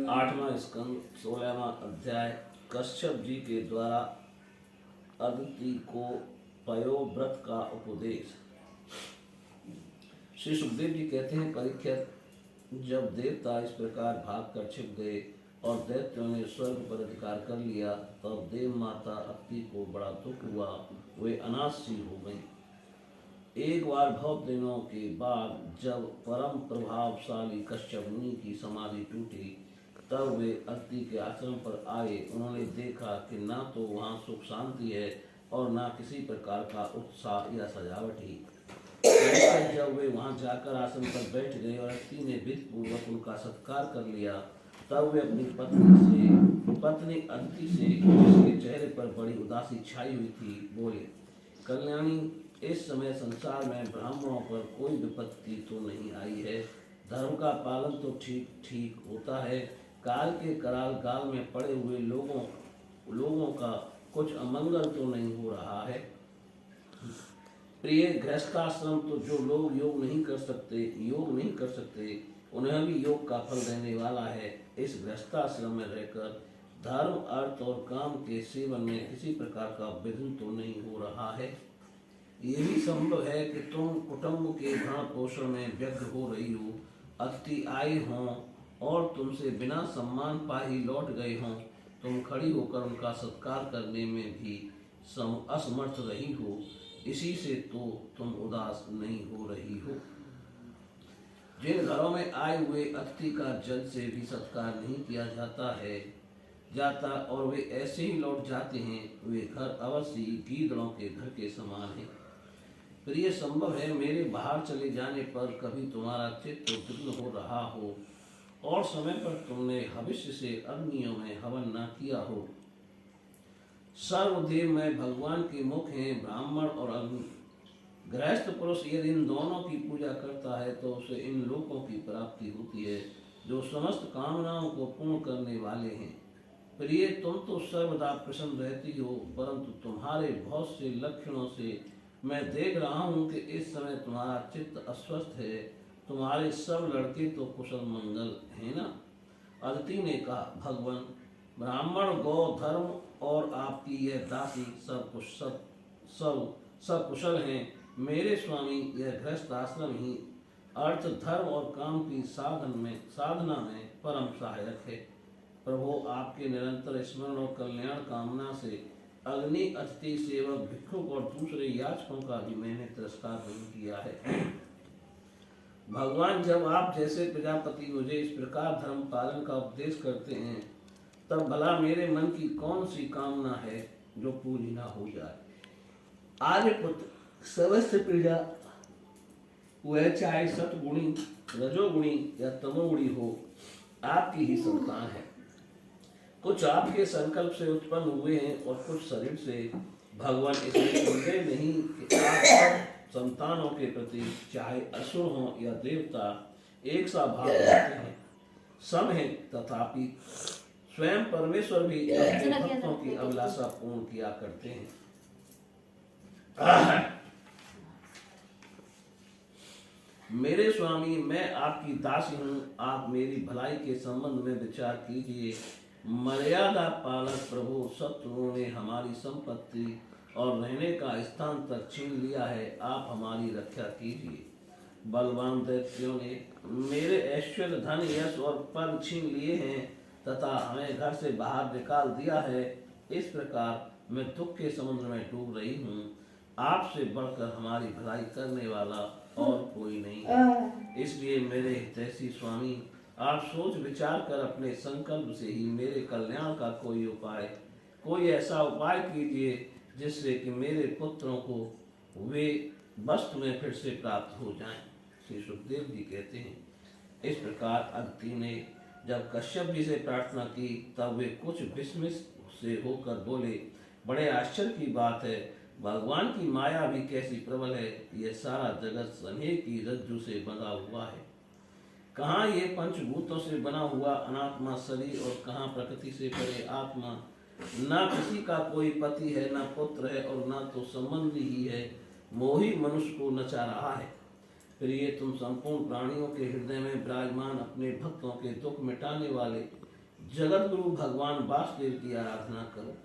8वां स्कंद 16वां अध्याय। कश्यप जी के द्वारा अदिति को पयोव्रत का उपदेश। श्री सुखदेव जी कहते हैं, परीक्षित, जब देवता इस प्रकार भाग कर छिप गए और दैत्यों ने स्वर्ग पर अधिकार कर लिया, तब देव माता अदिति को बड़ा दुख हुआ। वे अनाथ सी हो गईं। एक बार बहुत दिनों के बाद जब परम प्रभावशाली कश्यप मुनि की समाधि टूटी, तब वे अदिति के आश्रम पर आए। उन्होंने देखा कि ना तो वहाँ सुख शांति है और ना किसी प्रकार का उत्साह या सजावट ही। जब वे वहाँ जाकर आसन पर बैठ गए और अदिति ने विधि पूर्वक उनका सत्कार कर लिया, तब वे अपनी पत्नी अदिति से, जिसके चेहरे पर बड़ी उदासी छाई हुई थी, बोले, कल्याणी, इस समय संसार में ब्राह्मणों पर कोई विपत्ति तो नहीं आई है। धर्म का पालन तो ठीक ठीक होता है। काल के कराल गाल में पड़े हुए लोगों का कुछ अमंगल तो नहीं हो रहा है। प्रिय, गृहस्थाश्रम तो जो लोग योग नहीं कर सकते उन्हें भी योग का फल देने वाला है। इस गृहस्थाश्रम में रहकर धर्म, अर्थ और काम के सेवन में किसी प्रकार का विघ्न तो नहीं हो रहा है। ये भी संभव है कि तुम कुटुंब के भरण पोषण में व्यग्र हो रही हो, अतिथि आए हों और तुमसे बिना सम्मान पाए ही लौट गए हों। तुम खड़ी होकर उनका सत्कार करने में भी असमर्थ रही हो, इसी से तो तुम उदास नहीं हो रही हो। जिन घरों में आए हुए अतिथि का जल से भी सत्कार नहीं किया जाता और वे ऐसे ही लौट जाते हैं, वे घर अवश्य गीदड़ों के घर के समान हैं। प्रिय, संभव है मेरे बाहर चले जाने पर कभी तुम्हारा चित्त उद्विग्न हो रहा हो और समय पर तुमने भविष्य से अग्नियों में हवन न किया हो। सर्वदेव में भगवान के मुख हैं, ब्राह्मण और अग्नि। गृहस्थ पुरुष यदि इन दोनों की पूजा करता है तो उसे इन लोकों की प्राप्ति होती है, जो समस्त कामनाओं को पूर्ण करने वाले हैं। प्रिय, तुम तो सर्वदा प्रसन्न रहती हो, परंतु तुम्हारे बहुत से लक्षणों से मैं देख रहा हूँ कि इस समय तुम्हारा चित्त अस्वस्थ है। तुम्हारे सब लड़के तो कुशल मंगल है ना? अदिति ने कहा, भगवान, ब्राह्मण, गौ, धर्म और आपकी यह दासी सब कुशल हैं। मेरे स्वामी, यह गृहस्थ आश्रम ही अर्थ, धर्म और काम की साधना में परम सहायक है। प्रभु, आपके निरंतर स्मरण और कल्याण कामना से अग्नि, अतिथि, सेवक, भिक्षुक और दूसरे याचकों का भी मैंने तिरस्कार नहीं किया है। भगवान, जब आप जैसे प्रजापति मुझे इस प्रकार धर्म पालन का उपदेश करते हैं, तब भला मेरे मन की कौन सी कामना है जो पूरी ना हो जाए। आर्यपुत्र, समस्त प्रजा, वह चाहे सतगुणी, रजोगुणी या तमोगुणी हो, आपकी ही संतान है। कुछ आपके संकल्प से उत्पन्न हुए हैं और कुछ शरीर से। भगवान, इसमें संदेह नहीं कि आप सब संतानों के प्रति, चाहे असुर हों या देवता, एक सा भाव रखते हैं, सम हैं। तथापि स्वयं परमेश्वर भी अपने भक्तों की अभिलाषा पूर्ण किया करते हैं। मेरे स्वामी, मैं आपकी दासी हूँ। आप मेरी भलाई के संबंध में विचार कीजिए। मर्यादा पालक प्रभु, शत्रुओं ने हमारी संपत्ति और रहने का स्थान तक छीन लिया है। आप हमारी रक्षा कीजिए। बलवान दैत्यों ने मेरे ऐश्वर्य, धन, यश और पद छीन लिए हैं तथा हमें घर से बाहर निकाल दिया है। इस प्रकार मैं दुख के समुद्र में डूब रही हूँ। आपसे बढ़कर हमारी भलाई करने वाला और कोई नहीं है। इसलिए मेरे हितैषी स्वामी, आप सोच विचार कर अपने संकल्प से ही मेरे कल्याण का कोई ऐसा उपाय कीजिए जिससे कि मेरे पुत्रों को वे वस्तु में फिर से प्राप्त हो जाएं। श्री सुखदेव जी कहते हैं, इस प्रकार अदिति ने जब कश्यप जी से प्रार्थना की, तब वे कुछ विस्मित से होकर बोले, बड़े आश्चर्य की बात है, भगवान की माया भी कैसी प्रबल है। यह सारा जगत स्नेह की रज्जु से बंधा हुआ है। कहाँ ये पंचभूतों से बना हुआ अनात्मा शरीर और कहाँ प्रकृति से परे आत्मा। ना किसी का कोई पति है, ना पुत्र है और ना तो संबंधी ही है। मोही मनुष्य को नचा रहा है। प्रिय, तुम संपूर्ण प्राणियों के हृदय में विराजमान, अपने भक्तों के दुख मिटाने वाले, जगत गुरु भगवान वासुदेव की आराधना करो।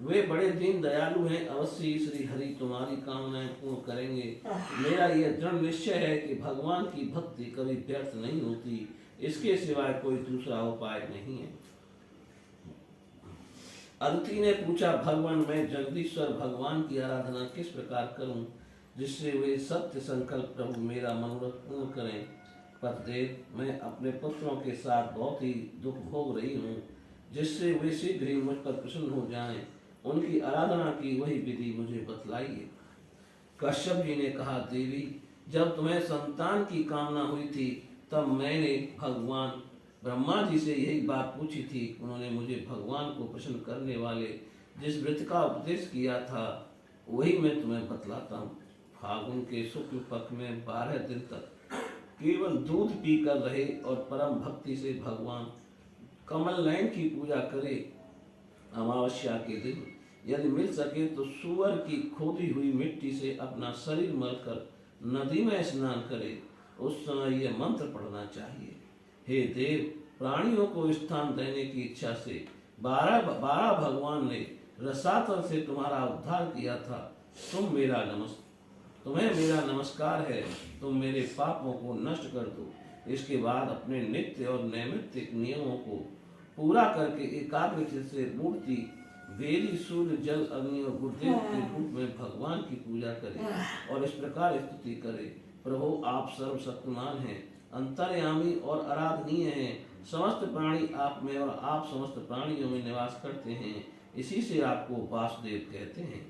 वे बड़े दीन दयालु हैं, अवश्य ही श्री हरि तुम्हारी कामनाएं पूर्ण करेंगे। मेरा यह दृढ़ निश्चय है कि भगवान की भक्ति कभी व्यर्थ नहीं होती, इसके सिवाय कोई दूसरा उपाय नहीं है। अदिति ने पूछा, भगवान मैं जगदीश्वर भगवान की आराधना किस प्रकार करूं जिससे वे सत्य संकल्प प्रभु मेरा मनोरथ पूर्ण करें। पतिदेव मैं अपने पुत्रों के साथ बहुत ही दुख भोग रही हूँ, जिससे वे शीघ्र ही मुझ पर प्रसन्न हो जाएं। उनकी आराधना की वही विधि मुझे बतलाइए। कश्यप जी ने कहा, देवी जब तुम्हें संतान की कामना हुई थी तब मैंने भगवान ब्रह्मा जी से यही बात पूछी थी। उन्होंने मुझे भगवान को प्रसन्न करने वाले जिस व्रत का उपदेश किया था वही मैं तुम्हें बतलाता हूँ। फागुन के शुक्ल पक्ष में 12 दिन तक केवल दूध पीकर रहे और परम भक्ति से भगवान कमल नयन की पूजा करे। अमावस्या के दिन यदि मिल सके तो सूअर की खोदी हुई मिट्टी से अपना शरीर मलकर नदी में स्नान करे। उस समय यह मंत्र पढ़ना चाहिए, हे देव प्राणियों को स्थान देने की इच्छा से 12 भगवान ने रसातल से तुम्हारा उद्धार किया था। तुम्हें मेरा नमस्कार है, तुम मेरे पापों को नष्ट कर दो। इसके बाद अपने नित्य और नैमित्तिक नियमों को पूरा करके एकाग्रचित्त से मूर्ति बेली सूर्य जल अग्नि और गुरुदेव के रूप में भगवान की पूजा करें और इस प्रकार स्तुति करें, प्रभु आप सर्वशक्तिमान हैं, अंतर्यामी और आराधनीय हैं। समस्त प्राणी आप में और आप समस्त प्राणियों में निवास करते हैं, इसी से आपको वासुदेव कहते हैं।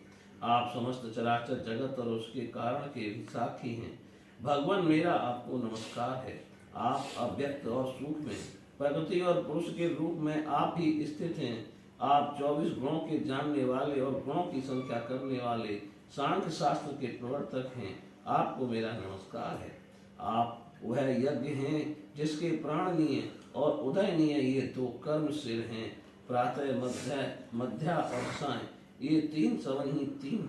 आप समस्त चराचर जगत और उसके कारण के भी साक्षी हैं। भगवान मेरा आपको नमस्कार है। आप अव्यक्त और सूक्ष्म हैं, प्रकृति और पुरुष के रूप में आप ही स्थित हैं। आप 24 गुणों के जानने वाले और गुणों की संख्या करने वाले सांख्य शास्त्र के प्रवर्तक हैं। आपको मेरा नमस्कार है। आप वह यज्ञ हैं जिसके प्राणनीय और उदयनीय ये 2 कर्म सिर हैं, प्रातः मध्या और साय। ये 3 सवन ही 3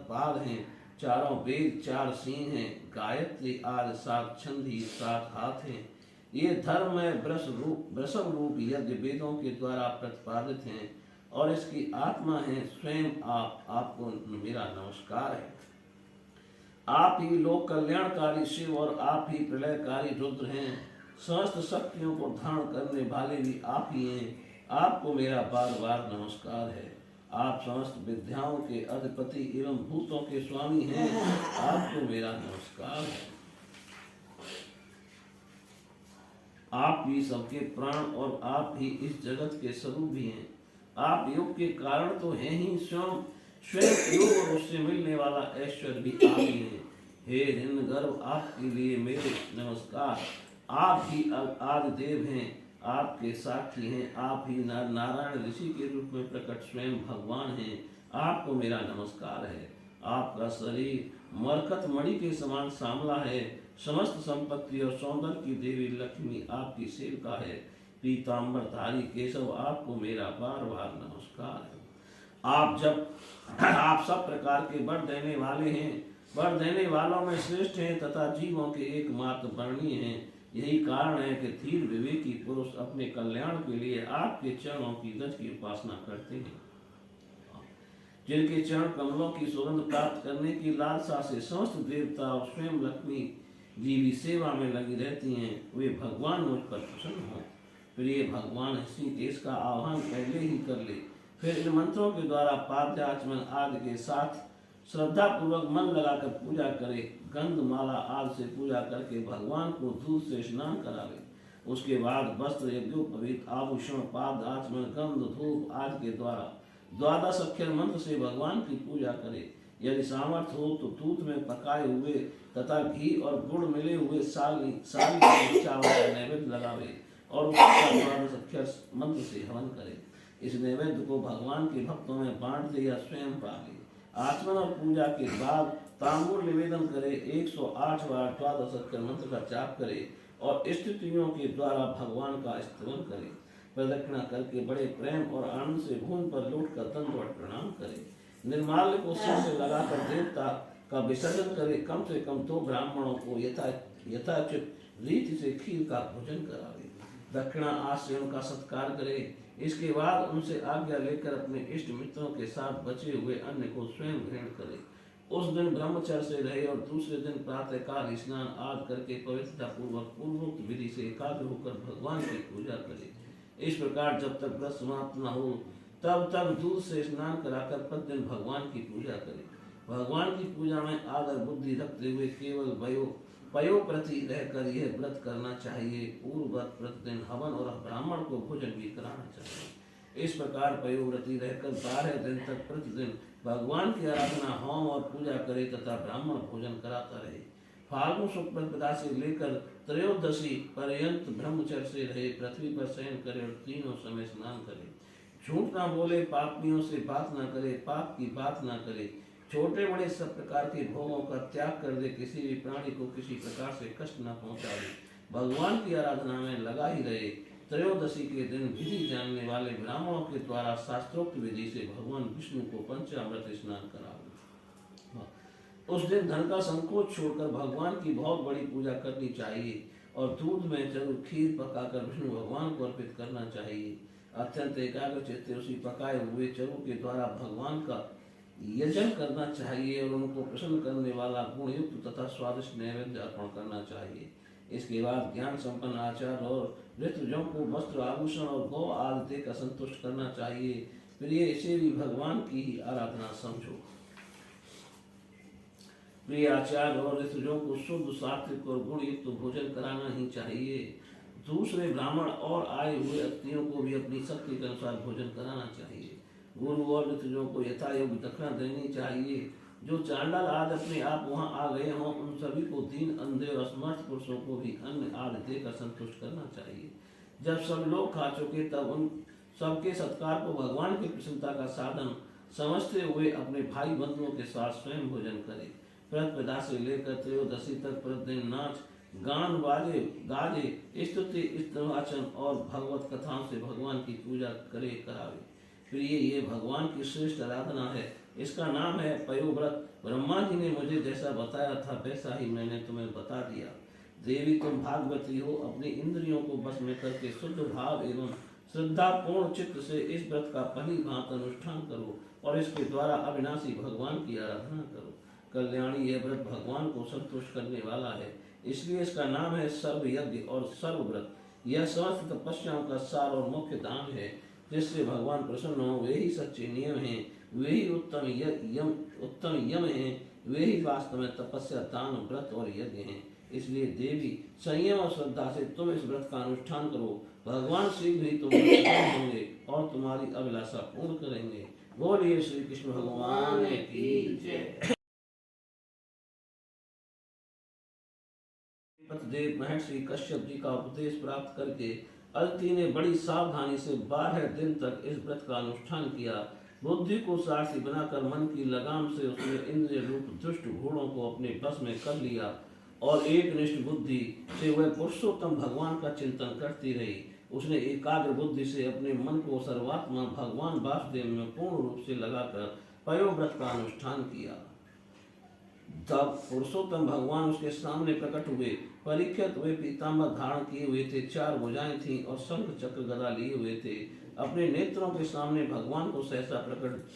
पाद हैं, चारों वेद 4 सींग हैं, गायत्री आदि 7 छंद ही 7 हाथ हैं। ये धर्म में वृषभ रूप यज्ञ वेदों के द्वारा प्रतिपादित हैं और इसकी आत्मा है स्वयं आपको मेरा नमस्कार है। आप ही लोक कल्याणकारी शिव और आप ही प्रलयकारी रुद्र हैं। समस्त शक्तियों को धारण करने वाले भी आप ही हैं। आपको मेरा बार बार नमस्कार है। आप समस्त विद्याओं के अधिपति एवं भूतों के स्वामी हैं। आपको मेरा नमस्कार है। आप ही सबके प्राण और आप ही इस जगत के स्वरूप भी हैं। आप योग के कारण तो हैं ही, स्वयं योग और उससे मिलने वाला ऐश्वर्य भी आप ही हैं। हे हिरण्यगर्भ आपके लिए मेरे नमस्कार। आप ही आदि देव हैं, आपके साक्षी हैं। आप ही नारायण ऋषि के रूप में प्रकट स्वयं भगवान हैं। आपको मेरा नमस्कार है। आपका शरीर मरकत मणि के समान सांवला है। समस्त संपत्ति और सौंदर्य की देवी लक्ष्मी आपकी सेविका है। पीताम्बरधारी केशव आपको मेरा बार बार नमस्कार है। आप सब प्रकार के वर देने वाले हैं, वर देने वालों में श्रेष्ठ हैं तथा जीवों के एकमात्र वर्णीय हैं। यही कारण है कि धीर विवेकी पुरुष अपने कल्याण के लिए आपके चरणों की रज की उपासना करते हैं। जिनके चरण कमलों की सुगंध प्राप्त करने की लालसा से समस्त देवता और स्वयं लक्ष्मी जी भी सेवा में लगी रहती हैं, वे भगवान मुझ पर प्रसन्न हों। प्रिय भगवान ऋषिकेश का आह्वान पहले ही कर ले, फिर इन मंत्रों के द्वारा पाद्याचमन आदि के साथ श्रद्धा पूर्वक मन लगाकर पूजा करे। गंध माला आदि से पूजा करके भगवान को दूध से स्नान करावे। उसके बाद वस्त्र यज्ञोपवीत आभूषण पाद आचमन गंध धूप आदि के द्वारा 12 अक्षर मंत्र से भगवान की पूजा करे। यदि सामर्थ्य हो तो दूध में पकाए हुए तथा घी और गुड़ मिले हुए साली चावल का नैवेद्य लगावे और उसका 12 अक्षर मंत्र से हवन करे। इस नैवेद्य को भगवान के भक्तों में बांट दे या स्वयं पाले। आचमन और पूजा के बाद तांबूल निवेदन करे, 108 बार 12 अक्षर मंत्र का जाप करे और स्तुतियों के द्वारा भगवान का स्तवन करे। प्रदक्षिणा करके बड़े प्रेम और आनंद से भूमि पर लौटकर दंडवत प्रणाम करे। निर्माल्य को सिर से लगाकर देवता का विसर्जन करे। कम से कम 2 ब्राह्मणों को यथाचित रीति से खीर का भोजन करावे। दक्षिणा आज से उनका सत्कार करे। इसके बाद उनसे आज्ञा लेकर अपने इष्ट मित्रों के साथ बचे हुए अन्न को स्वयं ग्रहण करे। उस दिन ब्रह्मचर्य से रहे और दूसरे दिन प्रातःकाल स्नान आदि करके पवित्रता पूर्वक पूर्वोक्त विधि से एकाग्र होकर भगवान की पूजा करे। इस प्रकार जब तक व्रत समाप्त न हो तब तक दूध से स्नान कराकर प्रतिदिन भगवान की पूजा करे। भगवान की पूजा में आदर बुद्धि रखते हुए केवल पयोप्रति रहकर यह व्रत करना चाहिए। पूर्व व्रत प्रतिदिन हवन और ब्राह्मण को भोजन भी कराना चाहिए। इस प्रकार पयोव्रती रहकर 12 दिन तक प्रतिदिन भगवान की आराधना होम और पूजा करे तथा ब्राह्मण भोजन कराता रहे। फाल्गुन शुक्ल प्रतिपदा से लेकर त्रयोदशी पर्यंत ब्रह्मचर्य से रहे, पृथ्वी पर शयन करे और तीनों समय स्नान करे। झूठ ना बोले, पापियों से बात ना करे, पाप की बात ना करे, छोटे बड़े सब प्रकार के भोगों का त्याग कर दे, किसी भी प्राणी को किसी प्रकार से कष्ट न पहुंचावे, भगवान की आराधना में लगा ही रहे। त्रयोदशी के दिन विधि जानने वाले ब्राह्मणों के द्वारा शास्त्रोक्त विधि से भगवान विष्णु को पंचामृत स्नान करावे। उस दिन धन का संकोच छोड़कर भगवान की बहुत बड़ी पूजा करनी चाहिए और दूध में जरूर खीर पकाकर विष्णु भगवान को अर्पित करना चाहिए। अत्यंत एकाग्र चित्त से उसी पकाए हुए चरु के द्वारा भगवान का यजन करना चाहिए और उनको प्रसन्न करने वाला गुणयुक्त तथा स्वादिष्ट नैवेद्य अर्पण करना चाहिए। इसके बाद ज्ञान संपन्न आचार्य और ऋतुजों को वस्त्र आभूषण और गौ आदि देकर संतुष्ट करना चाहिए। प्रिय, इसे भी भगवान की ही आराधना समझो। प्रिय आचार्य और ऋतुजों को शुद्ध सात्विक और गुणयुक्त भोजन कराना ही चाहिए। दूसरे ब्राह्मण और आए हुए अतिथियों को भी अपनी शक्ति के अनुसार भोजन कराना चाहिए। गुरु और ऋतुजों को यथायोग्य दक्षिणा देनी चाहिए। जो चांडाल आदि अपने आप वहां आ गए हों उन सभी को दीन, अंधे और असमर्थ पुरुषों को भी अन्न आदि देकर संतुष्ट करना चाहिए। जब सब लोग खा चुके तब उन सबके सत्कार को भगवान की प्रसन्नता का साधन समझते हुए अपने भाई बंधुओं के साथ स्वयं भोजन करें। प्रतिपदा से लेकर त्रयोदशी तक प्रतिदिन नाच गान बाजे गाजे स्तुति स्तवाचन और भगवत कथाओं से भगवान की पूजा करे करावे। प्रिय, ये भगवान की श्रेष्ठ आराधना है। इसका नाम है पयोव्रत। ब्रह्मा जी ने मुझे जैसा बताया था वैसा ही मैंने तुम्हें बता दिया। देवी, तुम भागवती हो, अपनी इंद्रियों को बस में करके शुद्ध भाव एवं श्रद्धा पूर्ण चित्त से इस व्रत का भली भांति अनुष्ठान करो और इसके द्वारा अविनाशी भगवान की आराधना करो। कल्याणी, यह व्रत भगवान को संतुष्ट करने वाला है, इसलिए इसका नाम है सर्व यज्ञ और सर्व व्रत। यह समस्त तपस्याओं का सार और मुख्य धाम है। जिससे भगवान प्रसन्न हो वे ही सच्चे नियम हैं, वे ही उत्तम यम हैं, वे ही वास्तव में तपस्या, दान, व्रत और यज्ञ हैं। इसलिए देवी, संयम और श्रद्धा से तुम इस व्रत का अनुष्ठान करो। भगवान शीघ्र ही तुम प्रसन्न होंगे और तुम्हारी अभिलाषा पूर्ण करेंगे। बोलिए श्री कृष्ण भगवान की जय। देव महर्षि कश्यप जी का उपदेश प्राप्त करके अदिति ने बड़ी सावधानी से 12 दिन तक इस व्रत का अनुष्ठान किया। बुद्धि को सारथी बनाकर मन की लगाम से उसने इंद्रिय रूप दुष्ट घोड़ों को अपने बस में कर लिया और एक निष्ठ बुद्धि से वह पुरुषोत्तम भगवान का चिंतन करती रही। उसने एकाग्र बुद्धि से अपने मन को सर्वात्मा भगवान वासुदेव में पूर्ण रूप से लगाकर पयोव्रत का अनुष्ठान किया। तब पुरुषोत्तम भगवान उसके सामने प्रकट हुए। परीक्षित वे पीताम्बर धारण किए हुए थे, 4 भुजाएं थीं और शंख चक्र गदा लिए हुए थे। अपने नेत्रों के सामने भगवान को सहसा प्रकट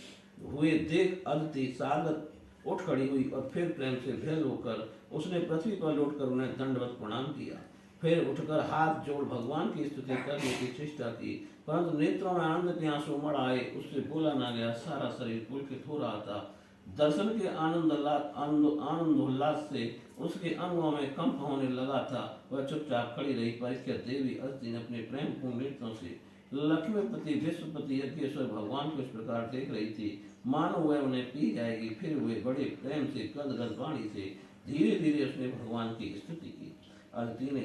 हुए देख अदिति सागर उठ खड़ी हुई और फिर प्रेम से भेल होकर उसने पृथ्वी पर लौटकर उन्हें दंडवत प्रणाम किया। फिर उठकर हाथ जोड़ भगवान की स्तुति करने की चेष्टा की, परंतु नेत्रों में आनंद के आंसू उमड़ आए। उससे बोला ना गया, सारा शरीर पुलकित हो रहा था। दर्शन के आनंदोल्लास से उसके अंगों में कंप होने लगा था। वह चुपचाप खड़ी रही। परीक्षित देवी अदिति ने अपने प्रेम पूर्ण नेत्रों से लक्ष्मीपति विश्वपति यज्ञेश्वर भगवान को इस प्रकार देख रही थी मानो वह उन्हें पी जाएगी। फिर वे बड़े प्रेम से गदगद वाणी से धीरे धीरे उसने भगवान की स्तुति की। अदिति ने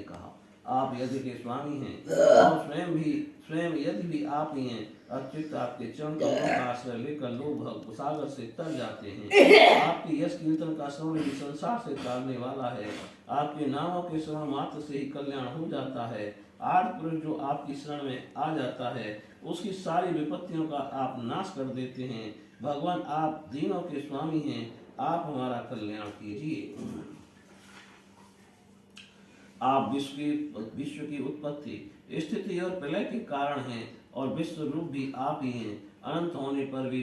कहा, आप यज्ञ के स्वामी हैं और स्वयं यज्ञ भी आप ही हैं। अच्युत, आपके चरण कमलों का आश्रय लेकर लोग सागर से तर जाते हैं। आपके यश कीर्तन का श्रवण भी संसार से तारने वाला है। आपके नामों के श्रवण मात्र से ही कल्याण हो जाता है। आठ पुरुष जो आपकी शरण में आ जाता है उसकी सारी विपत्तियों का आप नाश कर देते हैं। भगवान, आप दीनों के स्वामी हैं, आप हमारा कल्याण कीजिए। आप विश्व की उत्पत्ति, स्थिति और प्रलय के कारण हैं और विश्व रूप भी आप ही हैं। अनंत होने पर भी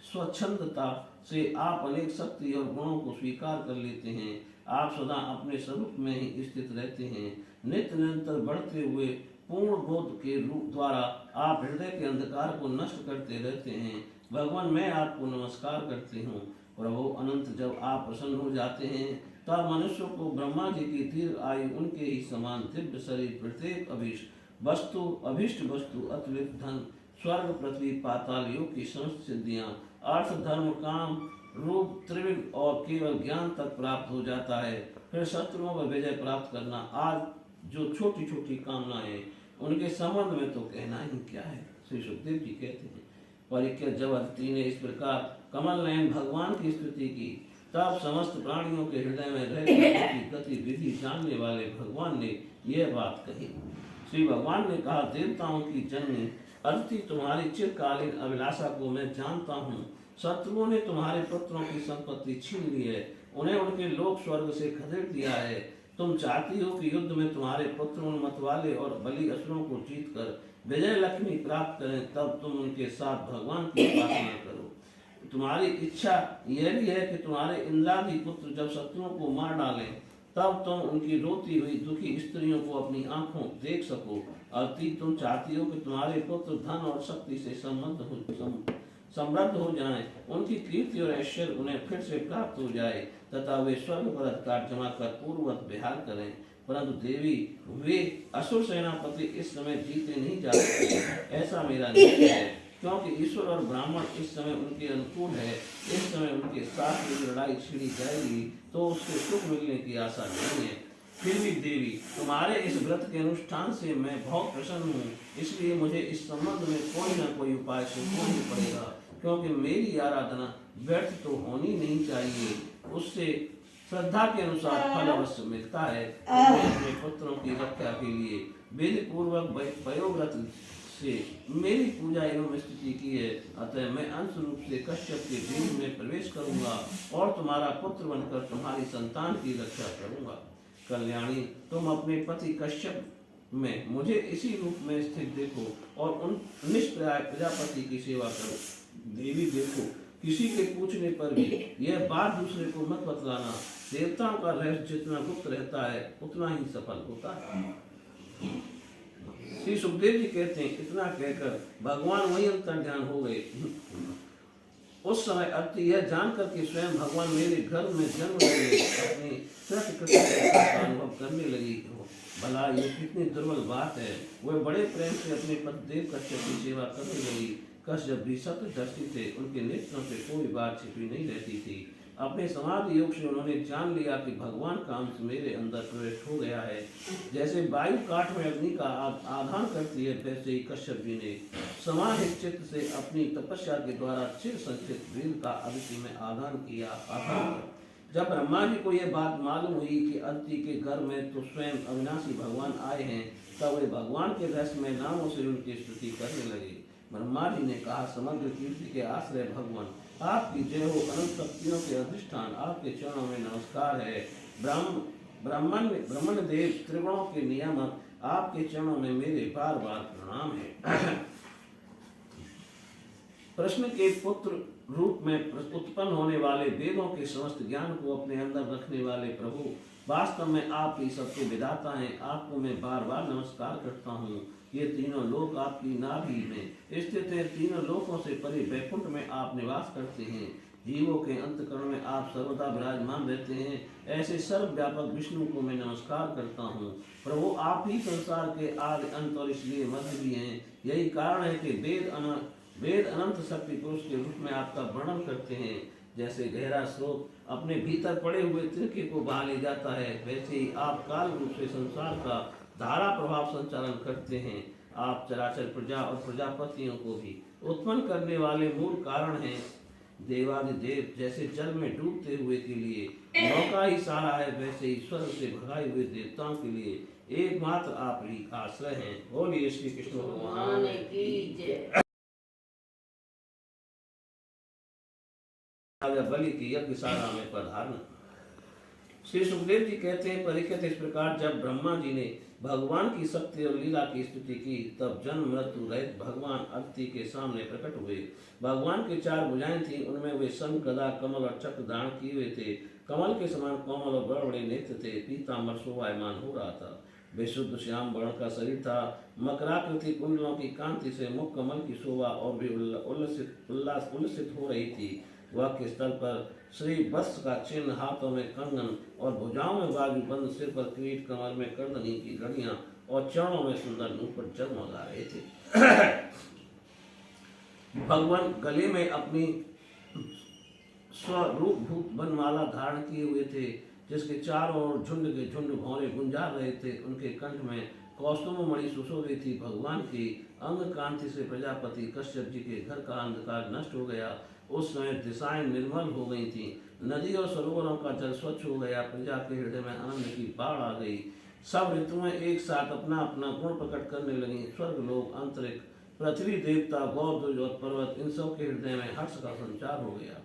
स्वच्छंदता से आप अनेक शक्ति और गुणों को स्वीकार कर लेते हैं। आप सदा अपने स्वरूप में ही स्थित रहते हैं। नित्य निरंतर बढ़ते हुए पूर्ण बोध के रूप द्वारा आप हृदय के अंधकार को नष्ट करते रहते हैं। भगवान, मैं आपको नमस्कार करती हूँ। प्रभु अनंत, जब आप प्रसन्न हो जाते हैं तब मनुष्य को ब्रह्मा जी की दीर्घ आयु, उनके ही समान दिव्य शरीर, प्रत्येक अभिष्ट वस्तु, अतुलित धन, स्वर्ग पृथ्वी पाताल योग की समस्त सिद्धियां, अर्थ धर्म काम रूप त्रिविध और केवल ज्ञान तक प्राप्त हो जाता है। फिर शत्रुओं पर विजय प्राप्त करना। आज जो छोटी छोटी कामनाएं, उनके संबंध में तो कहना ही क्या है। श्री सुखदेव जी कहते हैं, परीक्षा जब अदिति ने इस प्रकार कमल नयन भगवान की स्तुति की, तब समस्त प्राणियों के हृदय में रहकर गतिविधि जानने वाले भगवान ने यह बात कही। श्री भगवान ने कहा, देवताओं की जननी अदिति, तुम्हारी चिरकालीन अभिलाषा को मैं जानता हूँ। शत्रुओं ने तुम्हारे पुत्रों की संपत्ति छीन ली है, उन्हें उनके लोक स्वर्ग से खदेड़ दिया है। तुम चाहती हो कि युद्ध में तुम्हारे पुत्र उन मतवाले और बलि असुरों को जीत कर विजय लक्ष्मी प्राप्त करें, तब तुम उनके साथ भगवान की उपासना करो। तुम्हारी इच्छा यह भी है कि तुम्हारे इंद्रादि पुत्र जब शत्रुओं को मार डालें, तब तुम उनकी रोती हुई दुखी स्त्रियों को अपनी आंखों देख सको। अति तुम चाहती हो कि तुम्हारे पुत्र धन और शक्ति से समृद्ध हो जाएं, उनकी कीर्ति और ऐश्वर्य उन्हें फिर से प्राप्त हो जाए तथा वे स्वर्ग पर अधिकार जमा कर पूर्ववत विहार करें। परंतु देवी, वे असुर सेनापति इस समय जीते नहीं जा सकते, ऐसा मेरा निश्चय है, क्योंकि ईश्वर और ब्राह्मण इस समय उनके अनुकूल है। इस समय उनके साथ में लड़ाई छिड़ी जाएगी तो उससे सुख मिलने की आशा नहीं है। फिर भी देवी, तुम्हारे इस व्रत के अनुष्ठान से मैं बहुत प्रसन्न हूँ, इसलिए मुझे इस संबंध में कोई न कोई उपाय सोचना ही पड़ेगा, क्योंकि मेरी आराधना व्यर्थ तो होनी नहीं चाहिए, उससे श्रद्धा के अनुसार फल अवश्य मिलता है। मैं अपने पुत्रों की रक्षा के लिए विधि पूर्वक वयोव्रत से मेरी पूजा एवं स्तुति की है। अतः मैं अंश रूप से कश्यप के बीज में प्रवेश करूंगा और तुम्हारा पुत्र बनकर तुम्हारी संतान की रक्षा करूंगा। कल्याणी, तुम अपने पति कश्यप में मुझे इसी रूप में स्थित देखो और उन निष्प्रयाय प्रजापति की सेवा करो। देवी देखो, किसी के पूछने पर भी यह बात दूसरे को मत बतलाना। देवताओं का रहस्य जितना गुप्त रहता है उतना ही सफल होता है। श्री सुखदेव जी कहते हैं, इतना कहकर भगवान वही अंतर्ध्यान हो गए। उस समय अदिति यह जानकर कि स्वयं भगवान मेरे घर में जन्म लिए अपनी कृतज्ञता का अनुभव करने लगी हो, भला ये कितनी दुर्बल बात है। वह बड़े प्रेम से अपने पतिदेव कश्यप की सेवा करने लगी। कश्यप भी सत्यदर्शी थे, उनके नेत्रों से कोई बात छिपी नहीं रहती थी। अपने समाधि योग से उन्होंने जान लिया कि भगवान का अंश मेरे अंदर प्रवेश हो गया है। जैसे वायु काठ में अग्नि का आधान करती है, वैसे ही कश्यप जी ने समाहित चित्त से अपनी तपस्या के द्वारा चिर संचित वेद का अदिति में आधान किया। जब ब्रह्मा जी को यह बात मालूम हुई कि अदिति के घर में तो स्वयं अविनाशी भगवान आए हैं, तब वे भगवान के रहस्यमय नामों से उनकी स्तुति करने लगे। ब्रह्मा जी ने कहा, समग्र कीर्ति के आश्रय भगवान, आपकी जय हो। अनंत शक्तियों के अधिष्ठान, आपके चरणों में नमस्कार है। ब्रह्मण देव, त्रिगुणों के नियामक, आपके चरणों में मेरे बार बार प्रणाम है। प्रश्न के पुत्र रूप में उत्पन्न होने वाले वेदों के समस्त ज्ञान को अपने अंदर रखने वाले प्रभु, वास्तव में आप ही सबके विधाता हैं। आपको मैं बार बार नमस्कार करता हूँ। ये तीनों लोक आपकी नाभि में स्थित हैं। तीनों लोकों से परे वैकुंठ में आप निवास करते हैं। जीवों के अंतकरण में आप सर्वदा विराजमान रहते हैं। ऐसे सर्वव्यापक विष्णु को मैं नमस्कार करता हूँ। प्रभु, आप ही संसार के आदि अंत और इसलिए मध्य भी हैं। यही कारण है कि वेद अनंत शक्ति पुरुष के रूप में आपका वर्णन करते हैं। जैसे गहरा स्रोत अपने भीतर पड़े हुए तिनके को बहा ले जाता है, वैसे ही आप काल रूप से संसार का धारा प्रभाव संचालन करते हैं। आप चराचर प्रजा और प्रजापतियों को भी उत्पन्न करने वाले मूल कारण हैं। देवादिदेव जैसे जल में डूबते हुए के लिए नौका ही सहारा है, वैसे ही स्वर्ग से भगाए हुए देवताओं के लिए एकमात्र आप ही आश्रय हैं। बोलिए श्री कृष्ण भगवान की जय। बलि की यज्ञशाला में पधारना। श्री सुखदेव जी कहते हैं, परीक्षित, इस प्रकार जब ब्रह्मा जी ने भगवान की शक्ति और लीला की स्तुति की, तब जन्म मृत्यु रहित भगवान अदिति के सामने प्रकट हुए। भगवान की 4 भुजाएं थीं, उनमें वे शंख, गदा, कमल और चक्र धारण किए हुए थे। कमल के समान कोमल और बड़े बड़े नेत्र थे। पीताम्बर शोभायमान हो रहा था। विशुद्ध श्याम वर्ण का शरीर था। मकराकृति कुंडलों की कांति से मुख कमल की शोभा और भी उल्लसित हो रही थी। वह के स्थल पर श्री वत्स का चिन्ह, हाथों में कंगन और भुजाओं में बाजूबंद, सिर पर किरीट, कमर में कर्दनी की घड़ियां और चरणों में सुंदर नूपुर जगमगा रहे थे। भगवान गले में अपनी स्वरूप भूत बनमाला धारण किए हुए थे, जिसके चारों ओर झुंड के झुंड भौरे गुंजार रहे थे। उनके कंठ में कौस्तुभ मणि सुशोभित थी। भगवान की अंग कांति से प्रजापति कश्यप जी के घर का अंधकार नष्ट हो गया। उस समय दिशाएं निर्मल हो गई थी। नदी और सरोवरों का जल स्वच्छ हो गया। प्रजा के हृदय में आनंद की बाढ़ आ गई। सब ऋतुएं एक साथ अपना अपना गुण प्रकट करने लगी। स्वर्ग, लोक, अंतरिक्ष, पृथ्वी, देवता, गौर और पर्वत, इन सब के हृदय में हर्ष का संचार हो गया।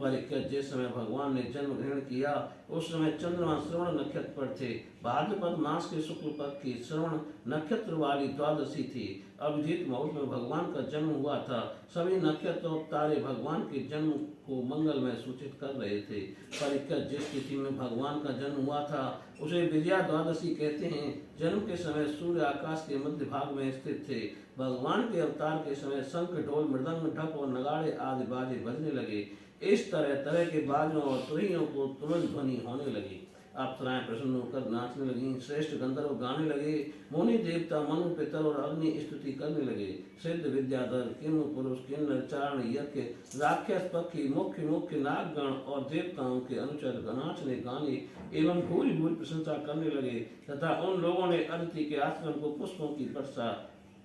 परीक्षित, जिस समय भगवान ने जन्म ग्रहण किया, उस समय चंद्रमा श्रवण नक्षत्र पर थे। भाद्रपद मास के शुक्ल पक्ष की श्रवण नक्षत्र वाली द्वादशी थी। अभिजीत मुहूर्त में भगवान का जन्म हुआ था। सभी नक्षत्र और तारे भगवान के जन्म को मंगलमय सूचित कर रहे थे। परीक्षित, जिस तिथि में भगवान का जन्म हुआ था, उसे विजया द्वादशी कहते हैं। जन्म के समय सूर्य आकाश के मध्य भाग में स्थित थे। भगवान के अवतार के समय शंख, ढोल, मृदंग, ढप और नगाड़े आदि बाजे बजने लगे। इस तरह तरह के बाजों और तुरहियों को तुरंत ध्वनि होने लगी। अप्सराएं प्रसन्न होकर नाचने लगी। श्रेष्ठ गंधर्व गाने लगे। मुनि, देवता, मनु, पितर और अग्नि स्तुति करने लगे। सिद्ध, विद्याधर, किन्नु पुरुष, किन्नर, चारण, यज्ञ, राक्षस, पक्षी, मुख्य नागगण और देवताओं के अनुचर नाचने, गाने एवं भूरी भूरी प्रशंसा करने लगे तथा उन लोगों ने अदिति के आश्रम को पुष्पों की वर्षा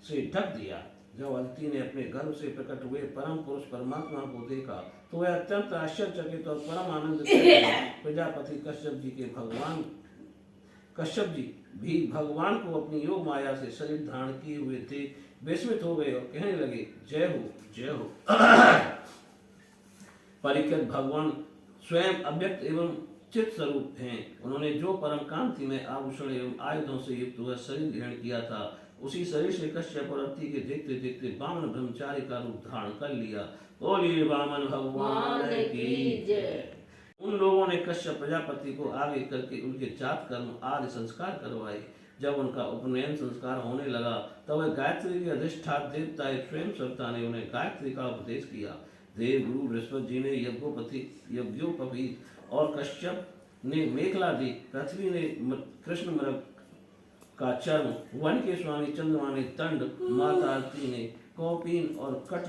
से ढक दिया। जब अदिति ने अपने गर्भ से प्रकट हुए परम पुरुष परमात्मा को देखा, तो वह अत्यंत आश्चर्यचकित और परम आनंदित हो गए। प्रजापति कश्यप जी भी भगवान को अपनी योग माया से शरीर धारण किए हुए थे, विस्मित हो गए और कहने लगे, जय हो, जय हो। परीक्षित, भगवान स्वयं अव्यक्त एवं चित स्वरूप हैं। उन्होंने जो परम कांति में आभूषण एवं आयुधों से युक्त हुआ शरीर ग्रहण किया था, उसी शरीर से कश्यप और अदिति के देखते देखते वामन ब्रह्मचारी का रूप धारण कर लिया। बोलिए वामन भगवान की जय। उन लोगों ने कश्यप प्रजापति को आगे करके उनके जात कर्म आदि संस्कार करवाए। जब उनका उपनयन संस्कार होने लगा, तब वह गायत्री के अधिष्ठान देवता स्वयं सविता ने उन्हें गायत्री का उपदेश किया। देव गुरु बृहस्पति जी ने यज्ञोपवीत और कश्यप ने मेखला दी। पृथ्वी ने कृष्ण मृग का चर्म, वन के स्वामी चंद्रमा ने दंड, माता अदिति ने कौपीन और कट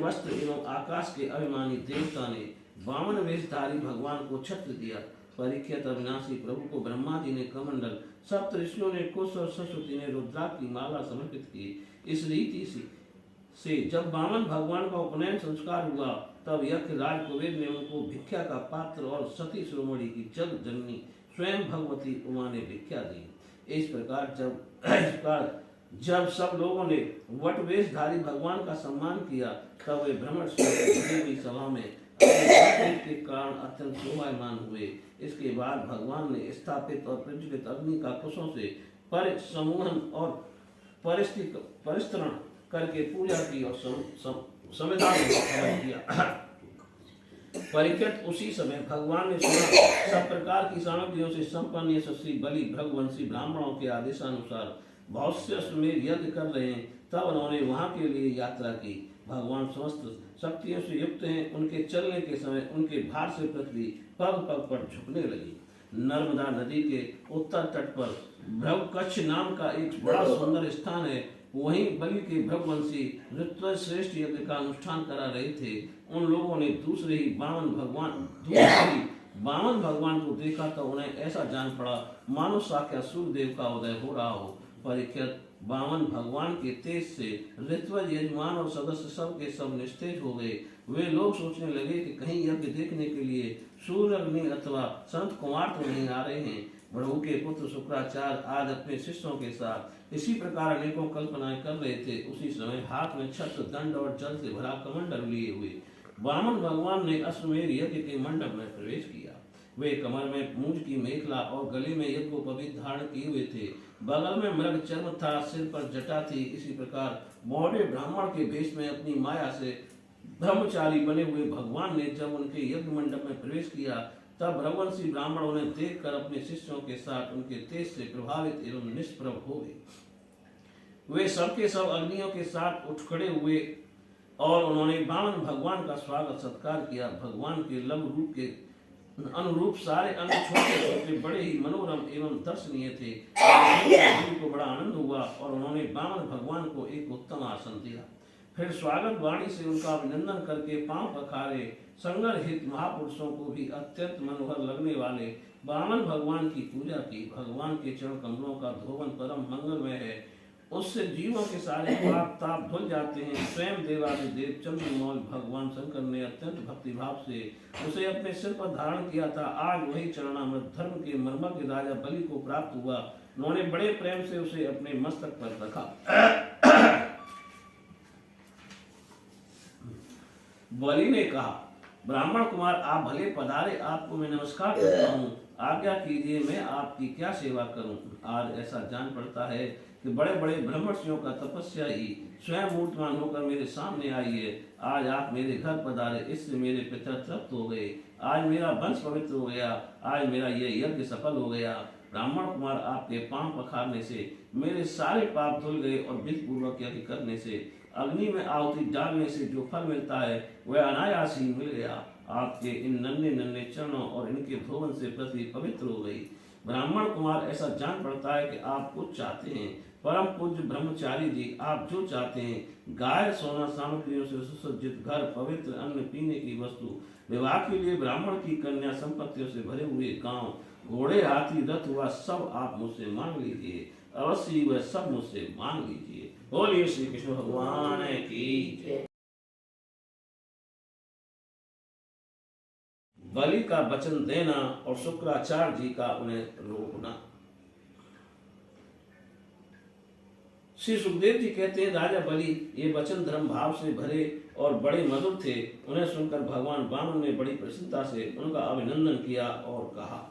वस्त्र एवं आकाश के अभिमानी देवता ने वामन वेशधारी भगवान को छत्र दिया। परीक्षित, अविनाशी प्रभु को ब्रह्मा जी ने कमंडल, सप्त ऋषियों ने कुश और सरस्वती ने रुद्राक्ष की माला समर्पित की। इस रीति से जब वामन भगवान का उपनयन संस्कार हुआ, तब यज्ञ राज कुबेर ने उनको भिक्षा का पात्र और सती शिरोमणि की जग जननी स्वयं भगवती उमा ने भिक्षा दी। इस प्रकार जब सब लोगों ने वटवेशधारी भगवान का सम्मान किया, तब वे भ्रमण की सभा में के कारण अत्यंत शोभायमान हुए। इसके बाद भगवान ने स्थापित और प्रज्वलित अग्नि का कुशों से परिसमूहन और परिस्तरण करके पूजा की और संविधान किया। परीक्षित, उसी समय भगवान ने सुना, सब प्रकार की सामग्रियों से संपन्न यशस्वी बलि भृगवंशी ब्राह्मणों के आदेशानुसार बहुत से अश्वमेध यज्ञ कर रहे हैं। तब उन्होंने वहां के लिए यात्रा की। भगवान समस्त शक्तियों से युक्त हैं। उनके चलने के समय उनके भार से पृथ्वी पग पग पर झुकने लगी। नर्मदा नदी के उत्तर तट पर भृगकच्छ नाम का एक बड़ा सुंदर स्थान है। वहीं बलि के भृगवंशी ऋत्विज श्रेष्ठ यज्ञ का अनुष्ठान करा रहे थे। उन लोगों ने दूसरे ही वामन भगवान को देखा, तो उन्हें ऐसा जान पड़ा मानो साक्षात सूर्यदेव का उदय हो रहा हो। परीक्षित, वामन भगवान के तेज से ऋत्विज यजमान और सदस्य सब के सब निस्तेज हो गए। वे लोग सोचने लगे कि कहीं यज्ञ देखने के लिए सूर्य, अग्नि अथवा संत कुमार तो नहीं आ रहे हैं। भृगु के पुत्र शुक्राचार्य आज अपने शिष्यों के साथ इसी प्रकार अनेकों कल्पनाएं कर रहे थे। उसी समय हाथ में छत्र, दंड और जल से भरा कमंडल लिए हुए वामन भगवान ने अश्वमेध यज्ञ के मंडप में प्रवेश किया। वे कमर में मूंज की मेखला और गले में यज्ञोपवीत धारण किए हुए थे। बगल में मृग चर्म था, सिर पर जटा थी। इसी प्रकार बौढ़े ब्राह्मण के भेष में अपनी माया से ब्रह्मचारी बने हुए भगवान ने जब उनके यज्ञ मंडप में प्रवेश किया, तब रघुवंशी ब्राह्मण उन्हें देखकर अपने शिष्यों के साथ उनके तेज से प्रभावित एवं निष्प्रभ हो गए। वे सबके सब अग्नियों के साथ उठ खड़े हुए और उन्होंने वामन भगवान का स्वागत सत्कार किया। भगवान के लंब रूप के अनुरूप सारे अन्य छोटे छोटे बड़े ही मनोरम एवं दर्शनीय थे। को बड़ा आनंद हुआ और उन्होंने वामन भगवान को एक उत्तम आसन दिया। फिर स्वागत वाणी से उनका अभिनंदन करके पांव पखारे। संगर हित महापुरुषों को भी अत्यंत मनोहर लगने वाले वामन भगवान की पूजा की। भगवान के चरण कमलों का धोवन परम मंगलमय है, उससे जीवों के सारे पाप ताप धुल जाते हैं। स्वयं देवादिदेव चंद्रमौल भगवान शंकर ने अत्यंत भक्तिभाव से उसे अपने सिर पर धारण किया था। आज वही चरणामृत धर्म के मर्मज्ञ राजा बलि को प्राप्त हुआ। उन्होंने बड़े प्रेम से उसे अपने मस्तक पर रखा। बलि ने कहा, ब्राह्मण कुमार आप भले पधारे, आपको मैं नमस्कार करता हूँ। आज्ञा कीजिए मैं आपकी क्या सेवा करूं। आज ऐसा जान पड़ता है कि बड़े बड़े ब्रह्मर्षियों का तपस्या ही स्वयं मूर्तमान होकर मेरे सामने आई है। आज आप मेरे घर पधारे, इससे मेरे पिता तृप्त हो गए। आज मेरा वंश पवित्र हो गया, आज मेरा यह यज्ञ सफल हो गया। ब्राह्मण कुमार आपके पांव पखारने से मेरे सारे पाप धुल गए और विधि पूर्वक यज्ञ करने से अग्नि में आहुति डालने से जो फल मिलता है वह अनायास ही मिल गया। आपके इन नन्हे नन्हे चरणों और इनके धोवन से पृथ्वी पवित्र हो गई। ब्राह्मण कुमार ऐसा जान पड़ता है कि आप कुछ चाहते हैं। परम पूज्य ब्रह्मचारी जी, आप जो चाहते हैं, गाय सोना सामग्रियों से सुसज्जित घर, पवित्र अन्न, पीने की वस्तु, विवाह के लिए ब्राह्मण की कन्या, संपत्तियों से भरे हुए गांव, घोड़े, हाथी, रथ हुआ सब आप मुझसे मांग लीजिए। अवश्य वह सब मुझसे मांग लीजिए। बोलिए श्री कृष्ण भगवान की। बलि का वचन देना और शुक्राचार्य जी का उन्हें रोकना। श्री सुखदेव जी कहते हैं, राजा बलि ये वचन धर्म भाव से भरे और बड़े मधुर थे। उन्हें सुनकर भगवान वामन ने बड़ी प्रसन्नता से उनका अभिनंदन किया और कहा,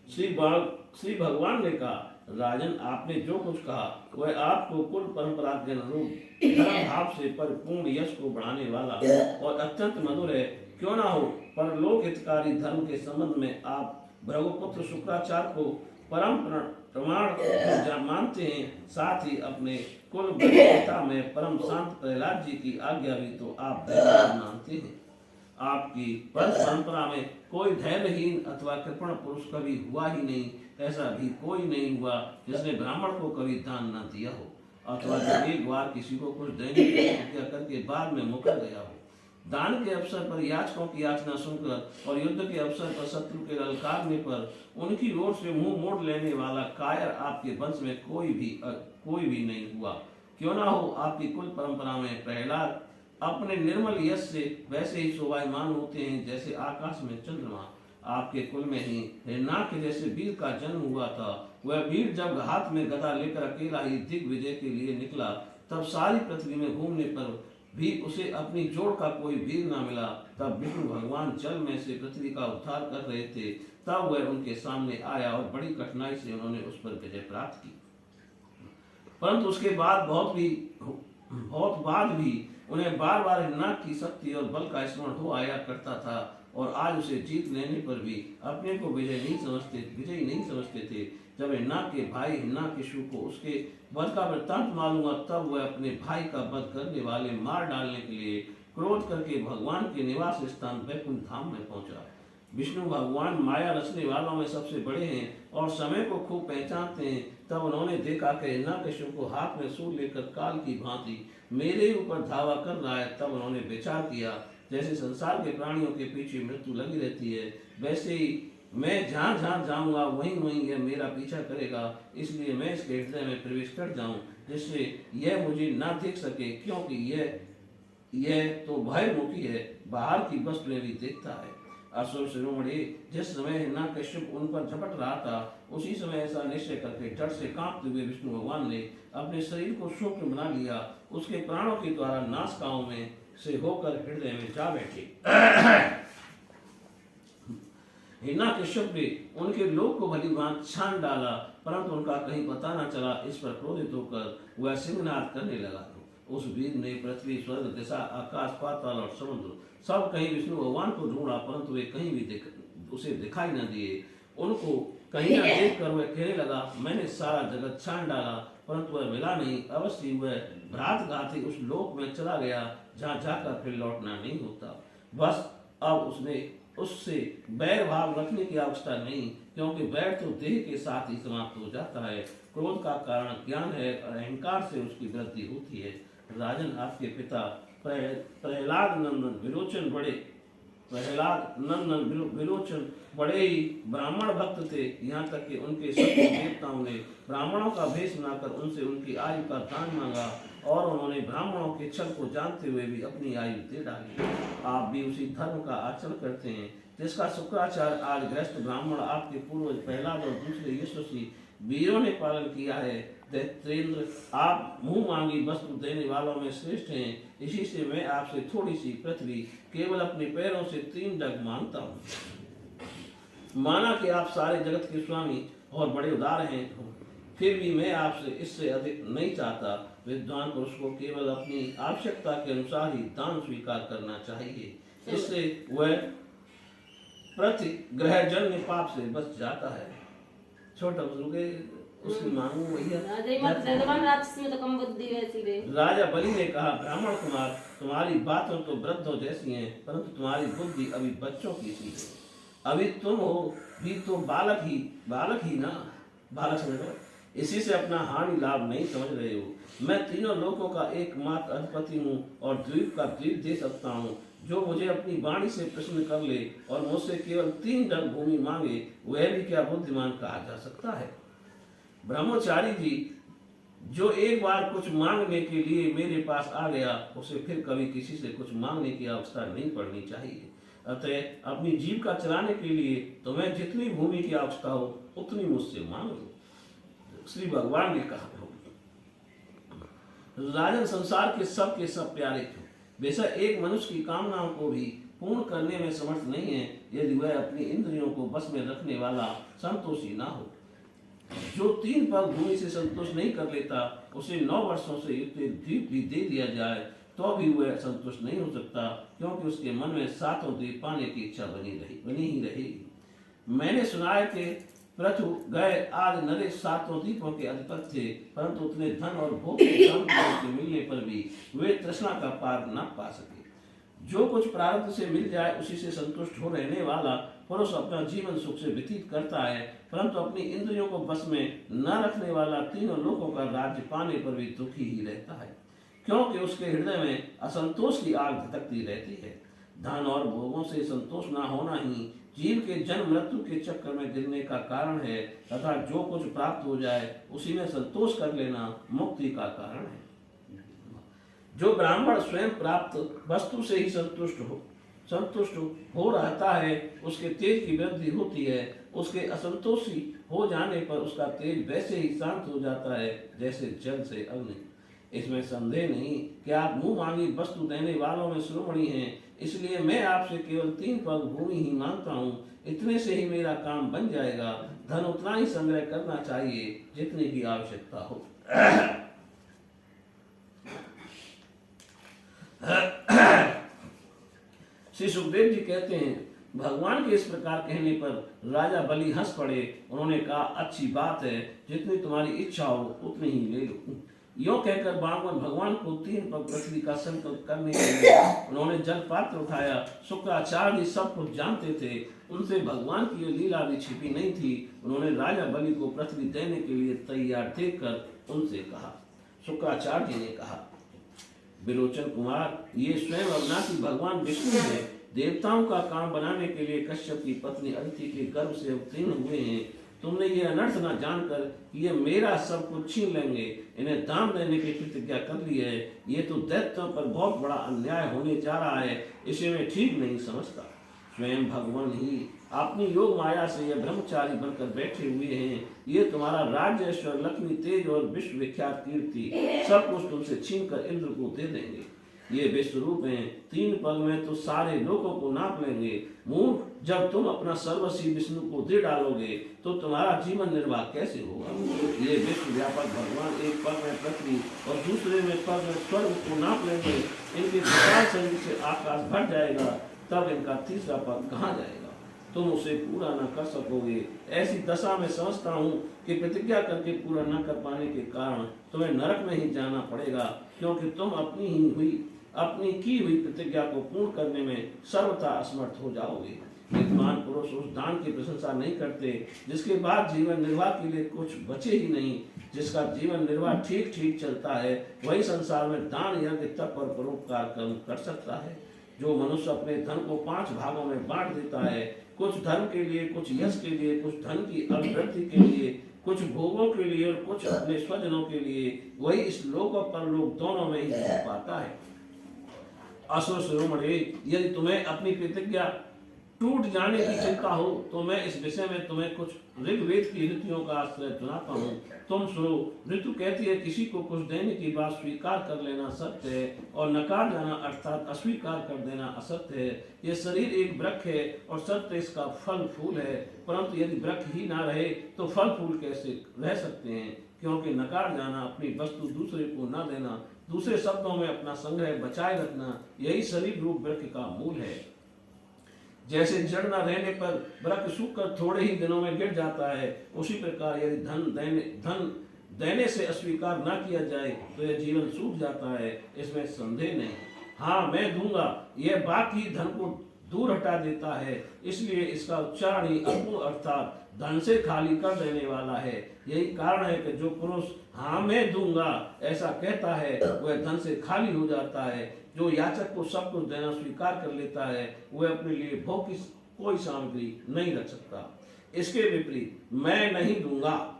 श्री भगवान ने कहा, राजन आपने जो कुछ कहा वह आपको कुल परंपरा के अनुरूप धर्म भाव से परिपूर्ण यश को बढ़ाने वाला और अत्यंत मधुर है। क्यों ना हो, परलोक हितकारी धर्म के संबंध में आप भृगुपुत्र शुक्राचार्य को परम प्रमाण मानते हैं। साथ ही अपने कुल पिता में परम शांत प्रहलाद जी की आज्ञा भी तो आप मानते हैं। आपकी परंपरा में कोई धैर्यहीन अथवा कृपण पुरुष कभी हुआ ही नहीं। ऐसा भी कोई नहीं हुआ जिसने ब्राह्मण को कभी दान न दिया हो अथवा जो एक बार किसी को कुछ देने की प्रतिज्ञा करके बाद में मुकर गया हो। दान के अवसर पर याचकों की याचना सुनकर और युद्ध के अवसर पर शत्रु के ललकारने पर उनकी ओर से मुंह मोड़ लेने वाला कायर आपके वंश में कोई भी नहीं हुआ। क्यों ना हो, आपकी कुल परंपरा में प्रहलाद अपने निर्मल यश से वैसे ही शोभायमान होते हैं जैसे आकाश में चंद्रमा। आपके कुल में ही हिरण्यक के जैसे वीर का जन्म हुआ था। वह वीर जब हाथ में गदा लेकर अकेला ही दिग्विजय के लिए निकला, तब सारी पृथ्वी में घूमने पर भी उसे अपनी जोड़ का कोई वीर न मिला। तब विष्णु भगवान जल में से पृथ्वी का उद्धार कर रहे थे। तब वह उनके सामने आया और बड़ी कठिनाई से उन्होंने उस पर विजय प्राप्त की। परंतु उसके बाद बहुत बाद भी उन्हें बार बार हिरण्यक की शक्ति और बल का स्मरण हो आया करता था और आज उसे जीत लेने पर भी अपने को विजयी नहीं समझते थे। जब हिरण्यक के भाई हिरण्यकशिपु को उसके वध का वृत्तांत मालूम हुआ, तब वह अपने भाई का वध करने वाले मार डालने के लिए क्रोध करके भगवान के निवास स्थान वैकुंठ धाम में पहुंचा। विष्णु भगवान माया रचने वालों में सबसे बड़े हैं और समय को खूब पहचानते हैं। तब उन्होंने देखा कि हिरण्यकशिपु को हाथ में सूल लेकर काल की भांति मेरे ऊपर धावा कर रहा है। तब उन्होंने विचार किया, जैसे संसार के प्राणियों के पीछे मृत्यु लगी रहती है, वैसे ही मैं जहाँ जहाँ जाऊंगा वहीं यह मेरा पीछा करेगा। इसलिए मैं इसके हृदय में प्रवेश कर जाऊं जिससे यह मुझे ना देख सके, क्योंकि यह तो भयमुखी है, बाहर की वस्तुएं भी देखता है। असुर शिरोमणि, जिस समय हिरण्यकशिपु उन पर झपट रहा था, उसी समय ऐसा निश्चय करके डर से कांपते हुए विष्णु भगवान ने अपने शरीर को सूक्ष्म बना लिया। उसके प्राणों के द्वारा नासिकाओं में से होकर हृदय में जा बैठे। हिरण्यकश्यप ने उनके लोग को भली भांति छान डाला, परंतु उनका कहीं पता न चला। इस पर क्रोधित होकर वह सिंहनाद करने लगा। उस वीर ने पृथ्वी, स्वर्ग, दिशा, आकाश, पाताल और समुद्र सब कहीं विष्णु भगवान को ढूंढा, परंतु वे कहीं भी उसे दिखाई न दिए। उनको कहीं न देख कर वह कहने लगा, मैंने सारा जगत छान डाला, परंतु वह मिला नहीं। अवश्य वह भ्रात घाती उस लोक में चला गया जहाँ जाकर फिर लौटना नहीं होता। बस अब उससे बैर भाव रखने की आवश्यकता नहीं, क्योंकि बैर तो देह के साथ ही समाप्त हो जाता है। क्रोध का कारण ज्ञान है और अहंकार से उसकी वृद्धि होती है। राजन, आपके पिता प्रहलाद नंदन विरोचन बड़े ही ब्राह्मण भक्त थे। यहाँ तक कि उनके शत्रु देवताओं ने ब्राह्मणों का भेष बनाकर उनसे उनकी आयु का दान मांगा, और उन्होंने ब्राह्मणों के छल को जानते हुए भी अपनी आयु दे डाली। आप भी उसी धर्म का आचरण करते हैं जिसका शुक्राचार्य आज ग्रस्त ब्राह्मण आपके पूर्वज प्रहलाद और दूसरे यशस्वी वीरों ने पालन किया है। दैत्येंद्र, आप मुंह मांगी वस्तु देने वालों में श्रेष्ठ हैं। इसी से मैं आपसे थोड़ी सी पृथ्वी केवल अपने पैरों से 3 डग मांगता हूँ। माना कि आप सारे जगत के स्वामी और बड़े उदार हैं, फिर भी मैं आपसे इससे अधिक नहीं चाहता। विद्वान पुरुष को केवल अपनी आवश्यकता के अनुसार ही दान स्वीकार करना चाहिए, इससे वह प्रतिग्रह जन्य पाप से बच जाता है। छोटा बुजुर्ग उसकी मांगू भैया। राजा बलि ने कहा, ब्राह्मण कुमार, तुम्हारी बातों तो वृद्धों जैसी हैं, परंतु तुम्हारी बुद्धि अभी बच्चों की सी है। अभी तुम हो भी तो बालक ही ना, बालक समझ लो। इसी से अपना हानि लाभ नहीं समझ रहे हो। मैं तीनों लोकों का एकमात्र अधिपति हूँ और द्वीप का द्वीप दे सकता हूँ। जो मुझे अपनी वाणी से प्रश्न कर ले और मुझसे केवल 3 डग भूमि मांगे, वह भी क्या बुद्धिमान कहा जा सकता है? ब्रह्मचारी जी, जो एक बार कुछ मांगने के लिए मेरे पास आ गया, उसे फिर कभी किसी से कुछ मांगने की आवश्यकता नहीं पड़नी चाहिए। अतः अपनी जीविका चलाने के लिए तुम्हें जितनी भूमि की आवश्यकता हो उतनी मुझसे मांग लो। श्री भगवान ने कहा, राजन, संसार के सब प्यारे थे। बेशक एक मनुष्य की कामनाओं को भी पूर्ण करने में समर्थ नहीं है, यदि वह अपनी इंद्रियों को बस में रखने वाला संतोषी ना हो। जो 3 पग भूमि से संतोष नहीं कर लेता, उसे 9 वर्षों से युक्त द्वीप भी दे दिया जाए तो भी वह संतुष्ट नहीं हो सकता, क्योंकि उसके मन में 7 द्वीप पाने की इच्छा बनी ही रहेगी। मैंने सुना है कि पृथु गए आदि नरेश 7 द्वीपों के अधिपति थे, परंतु उतने धन और भोग के मिलने पर भी वे तृष्णा का पार न पा सके। जो कुछ प्रारब्ध से मिल जाए उसी से संतुष्ट हो रहने वाला पुरुष अपना जीवन सुख से व्यतीत करता है, परंतु अपनी इंद्रियों को बस में न रखने वाला तीनों लोकों का राज्य पाने पर भी दुखी ही रहता है, क्योंकि उसके हृदय में असंतोष की आग धधकती रहती है। धन और भोगों से संतोष न होना ही जीव के जन्म मृत्यु के चक्कर में गिरने का कारण है, तथा जो कुछ प्राप्त हो जाए उसी में संतोष कर लेना मुक्ति का कारण है। जो ब्राह्मण स्वयं प्राप्त वस्तु से ही संतुष्ट हो रहता है, उसके तेज की वृद्धि होती है। उसके असंतोषी हो जाने पर उसका तेज वैसे ही शांत हो जाता है जैसे जल से अग्नि। इसमें संदेह नहीं कि आप मुंह मांगी वस्तु देने वालों में शिरोमणि हैं, इसलिए मैं आपसे केवल 3 पग भूमि ही मांगता हूँ। इतने से ही मेरा काम बन जाएगा। धन उतना ही संग्रह करना चाहिए जितने की आवश्यकता हो। श्री सुखदेव जी कहते हैं, भगवान के इस प्रकार कहने पर राजा बलि हंस पड़े। उन्होंने कहा, अच्छी बात है, जितनी तुम्हारी इच्छा हो उतनी ही ले लो। यो कहकर भगवान को 3 पग पृथ्वी का संकल्प करने के लिए उन्होंने जल पात्र उठाया। शुक्राचार्य सब कुछ जानते थे, उनसे भगवान की लीला भी छिपी नहीं थी। उन्होंने राजा बलि को पृथ्वी देने के लिए तैयार देखकर उनसे कहा। शुक्राचार्य जी ने कहा, विरोचन कुमार, ये स्वयं अविनाशी भगवान विष्णु है। देवताओं का काम बनाने के लिए कश्यप की पत्नी अदिति के गर्भ से अवतीर्ण हुए हैं। तुमने ये अनर्थ न जानकर कि ये मेरा सब कुछ छीन लेंगे, इन्हें दान देने की प्रतिज्ञा कर ली है। ये तो दैत्यों पर बहुत बड़ा अन्याय होने जा रहा है, इसे मैं ठीक नहीं समझता। स्वयं भगवान ही अपनी योग माया से ये ब्रह्मचारी बनकर बैठे हुए हैं। ये तुम्हारा राज्य, ऐश्वर्य, लक्ष्मी, तेज और विश्व विख्यात कीर्ति सब कुछ तुमसे छीन कर इंद्र को दे देंगे। ये विश्व रूप हैं, 3 पग में तो सारे लोगों को नाप लेंगे। मूर्ख, जब तुम अपना सर्वस्वी विष्णु को दे डालोगे तो तुम्हारा जीवन निर्वाह कैसे होगा? ये विश्व व्यापक भगवान एक पग में पृथ्वी और दूसरे में पग में स्वर्ग को नाप लेंगे। इनके विशाल शरीर से आकाश भर जाएगा, तब इनका तीसरा पग कहाँ जाएगा? तुम उसे पूरा न कर सकोगे। ऐसी दशा में समझता हूँ कि प्रतिज्ञा करके पूरा न कर पाने के कारण तुम्हें नरक में ही जाना पड़ेगा, क्योंकि तुम अपनी की हुई प्रतिज्ञा को पूर्ण करने में सर्वथा असमर्थ हो जाओगे। विद्वान पुरुष उस दान की प्रशंसा नहीं करते जिसके बाद जीवन निर्वाह के लिए कुछ बचे ही नहीं। जिसका जीवन निर्वाह ठीक ठीक चलता है वही संसार में दान, यज्ञ, तप और परोपकार कर्म कर सकता है। जो मनुष्य अपने धन को 5 भागों में बांट देता है, कुछ धर्म के लिए, कुछ यश के लिए, कुछ धन की अभिवृद्धि के लिए, कुछ भोगों के लिए और कुछ अपने स्वजनों के लिए, वही इस लोक और परलोक दोनों में ही जीत पाता है। असुर शिरोमणि, यदि तुम्हें अपनी प्रतिज्ञा टूट जाने की चिंता हो तो मैं इस विषय में तुम्हें कुछ ऋग्वेद की ऋतुओं का आश्रय सुनाता हूँ। तुम सुनो। ऋतु कहती है, किसी को कुछ देने की बात स्वीकार कर लेना सत्य है और नकार जाना अर्थात अस्वीकार कर देना असत्य है। यह शरीर एक वृक्ष है और सत्य इसका फल फूल है, परंतु यदि वृक्ष ही ना रहे तो फल फूल कैसे रह सकते हैं? क्योंकि नकार जाना, अपनी वस्तु दूसरे को न देना, दूसरे शब्दों में अपना संग्रह बचाए रखना, यही शरीर रूप वृक्ष का मूल है। जैसे जड़ न रहने पर वृक्ष सूखकर थोड़े ही दिनों में गिर जाता है, उसी प्रकार यदि धन देने से अस्वीकार न किया जाए तो यह जीवन सूख जाता है, इसमें संदेह नहीं। हाँ, मैं दूंगा, यह बाकी धन को दूर हटा देता है, इसलिए इसका उच्चारण ही अपूर्ण अर्थात धन से खाली कर देने वाला है। यही कारण है कि जो पुरुष हाँ मैं दूंगा ऐसा कहता है वह धन से खाली हो जाता है। जो याचक को सब कुछ देना स्वीकार कर लेता है वह अपने लिए भोग की कोई सामग्री नहीं रख सकता। इसके विपरीत मैं नहीं दूंगा,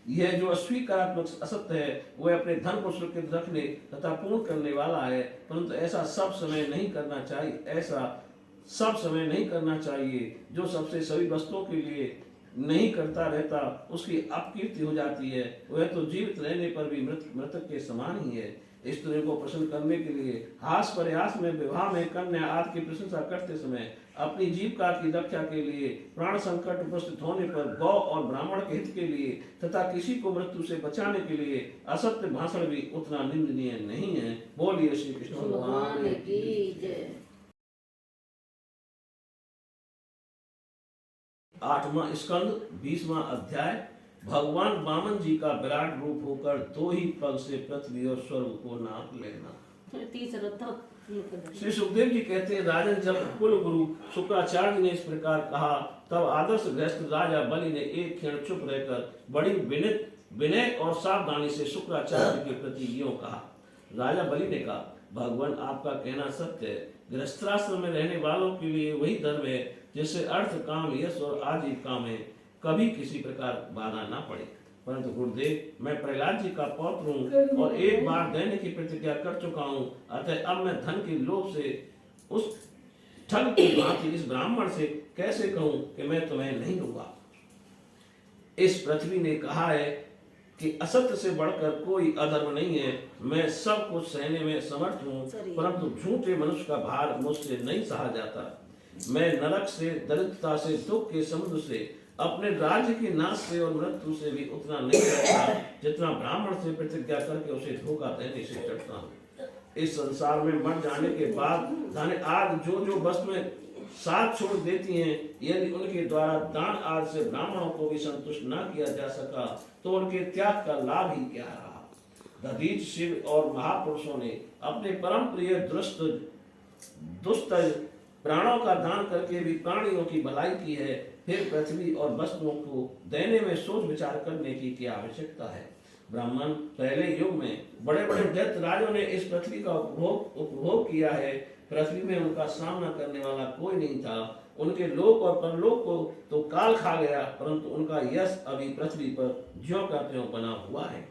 यह जो अस्वीकारात्मक असत्य है वह अपने धन को सुरक्षित रखने तथा पूर्ण करने वाला है, परंतु ऐसा सब समय नहीं करना चाहिए। जो सबसे सभी वस्तुओं के लिए नहीं करता रहता उसकी अपकीर्ति हो जाती है, वह तो जीवित रहने पर भी मृतक के समान ही है। स्त्रियों को प्रसन्न करने के लिए हास प्रयास में, विवाह में, कन्या आदि की प्रशंसा करते समय, अपनी जीविका की रक्षा के लिए, प्राण संकट उपस्थित होने पर, गौ और ब्राह्मण के हित के लिए तथा किसी को मृत्यु से बचाने के लिए असत्य भाषण भी उतना निंदनीय नहीं है। बोलिए श्री कृष्ण भगवान की जय। 8वां स्कंद 20वां अध्याय। भगवान वामन जी का विराट रूप होकर 2 ही पग से पृथ्वी और स्वर्ग को नाप लेना। श्री सुखदेव जी कहते हैं, राजन जब कुल गुरु शुक्राचार्य ने इस प्रकार कहा तब आदर्श गृहस्थ राजा बलि ने एक क्षण चुप रहकर बड़ी विनय और सावधानी से शुक्राचार्य के प्रति यूं कहा। राजा बलि ने कहा, भगवान आपका कहना सत्य है। गृहस्थाश्रम में रहने वालों के लिए वही धर्म है जिससे अर्थ, काम, यश और आजीविका में कभी किसी प्रकार बाधा ना पड़े। परंतु गुरुदेव, मैं प्रहलाद जी का पौत्र हूँ और एक बार देने की प्रतिज्ञा कर चुका हूँ, अतः अब मैं धन के लोभ से उस ठग की भांति इस ब्राह्मण से कैसे कहूँ कि मैं तुम्हें नहीं दूंगा। इस पृथ्वी ने कहा है कि असत्य से बढ़कर कोई अधर्म नहीं है। मैं सब कुछ सहने में समर्थ हूँ, परंतु झूठे मनुष्य का भार मुझसे नहीं सहा जाता। मैं नरक से, दरिद्रता से, दुख के समुद्र से, अपने राज्य के नाश से और मृत्यु से भी उतना नहीं डरता जितना ब्राह्मण से प्रतिज्ञा करके उसे धोखा देने से डरता हूँ। इस संसार में मर जाने के बाद धन आदि जो वस्तुएं साथ छोड़ देती हैं, यदि उनके द्वारा दान आदि से ब्राह्मणों को भी संतुष्ट न किया जा सका तो उनके त्याग का लाभ ही क्या रहा। दधीच शिव और महापुरुषों ने अपने परम प्रिय दुष्ट प्राणों का दान करके भी प्राणियों की भलाई की है। फिर पृथ्वी और वस्तुओं को देने में सोच विचार करने की क्या आवश्यकता है। ब्राह्मण, पहले युग में बड़े बड़े दैत्य राजों ने इस पृथ्वी का उपभोग किया है। पृथ्वी में उनका सामना करने वाला कोई नहीं था। उनके लोक और परलोक को तो काल खा गया, परंतु उनका यश अभी पृथ्वी पर ज्यों का त्यों बना हुआ है।